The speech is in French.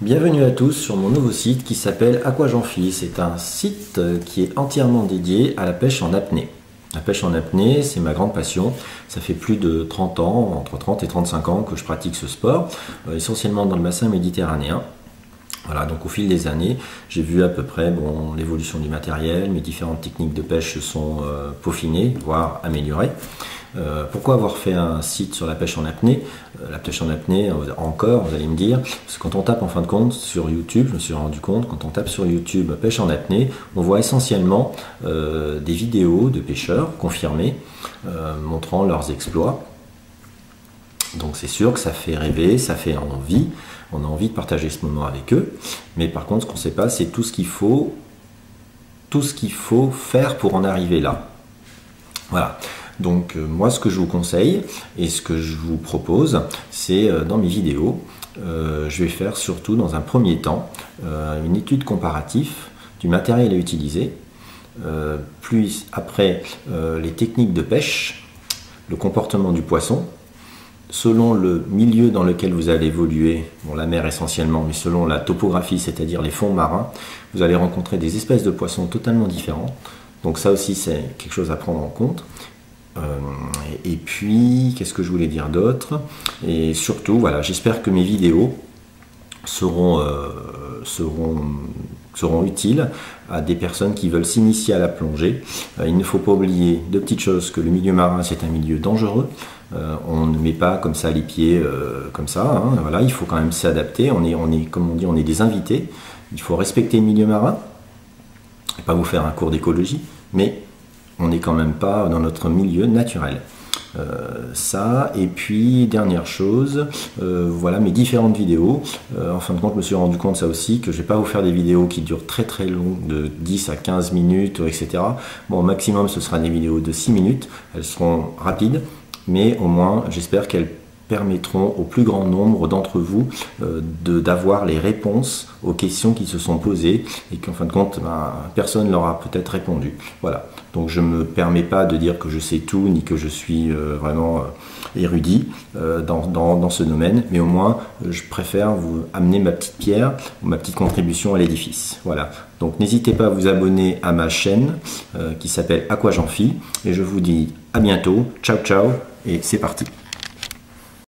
Bienvenue à tous sur mon nouveau site qui s'appelle Aquagenfis. C'est un site qui est entièrement dédié à la pêche en apnée. La pêche en apnée, c'est ma grande passion. Ça fait plus de 30 ans, entre 30 et 35 ans que je pratique ce sport, essentiellement dans le bassin méditerranéen. Voilà, donc au fil des années, j'ai vu à peu près l'évolution du matériel, mes différentes techniques de pêche se sont peaufinées, voire améliorées. Pourquoi avoir fait un site sur la pêche en apnée? La pêche en apnée, encore, vous allez me dire, parce que quand on tape en fin de compte sur YouTube, je me suis rendu compte, quand on tape sur YouTube pêche en apnée, on voit essentiellement des vidéos de pêcheurs confirmés montrant leurs exploits. Donc c'est sûr que ça fait rêver, ça fait envie, on a envie de partager ce moment avec eux, mais par contre ce qu'on ne sait pas, c'est tout ce qu'il faut faire pour en arriver là. Voilà. Donc moi ce que je vous conseille et ce que je vous propose, c'est dans mes vidéos, je vais faire surtout dans un premier temps une étude comparative du matériel à utiliser, plus après les techniques de pêche, le comportement du poisson, selon le milieu dans lequel vous allez évoluer, la mer essentiellement, mais selon la topographie, c'est-à-dire les fonds marins, vous allez rencontrer des espèces de poissons totalement différents. Donc ça aussi c'est quelque chose à prendre en compte. Et puis, qu'est-ce que je voulais dire d'autre? Et surtout, voilà, j'espère que mes vidéos seront utiles à des personnes qui veulent s'initier à la plongée. Il ne faut pas oublier deux petites choses, que le milieu marin c'est un milieu dangereux. On ne met pas comme ça les pieds comme ça, hein, voilà, il faut quand même s'adapter. On est, comme on dit, on est des invités. Il faut respecter le milieu marin, et pas vous faire un cours d'écologie, mais on n'est quand même pas dans notre milieu naturel. Ça, et puis dernière chose, voilà mes différentes vidéos. En fin de compte, je me suis rendu compte ça aussi, que je ne vais pas vous faire des vidéos qui durent très très longues, de 10 à 15 minutes, etc. Bon, au maximum, ce sera des vidéos de 6 minutes. Elles seront rapides, mais au moins, j'espère qu'elles permettront au plus grand nombre d'entre vous d'avoir les réponses aux questions qui se sont posées et qu'en fin de compte, personne ne leur a peut-être répondu. Voilà. Donc je ne me permets pas de dire que je sais tout ni que je suis vraiment érudit dans ce domaine, mais au moins je préfère vous amener ma petite pierre, ma petite contribution à l'édifice. Voilà. Donc n'hésitez pas à vous abonner à ma chaîne qui s'appelle Aquagenfis et je vous dis à bientôt. Ciao ciao et c'est parti.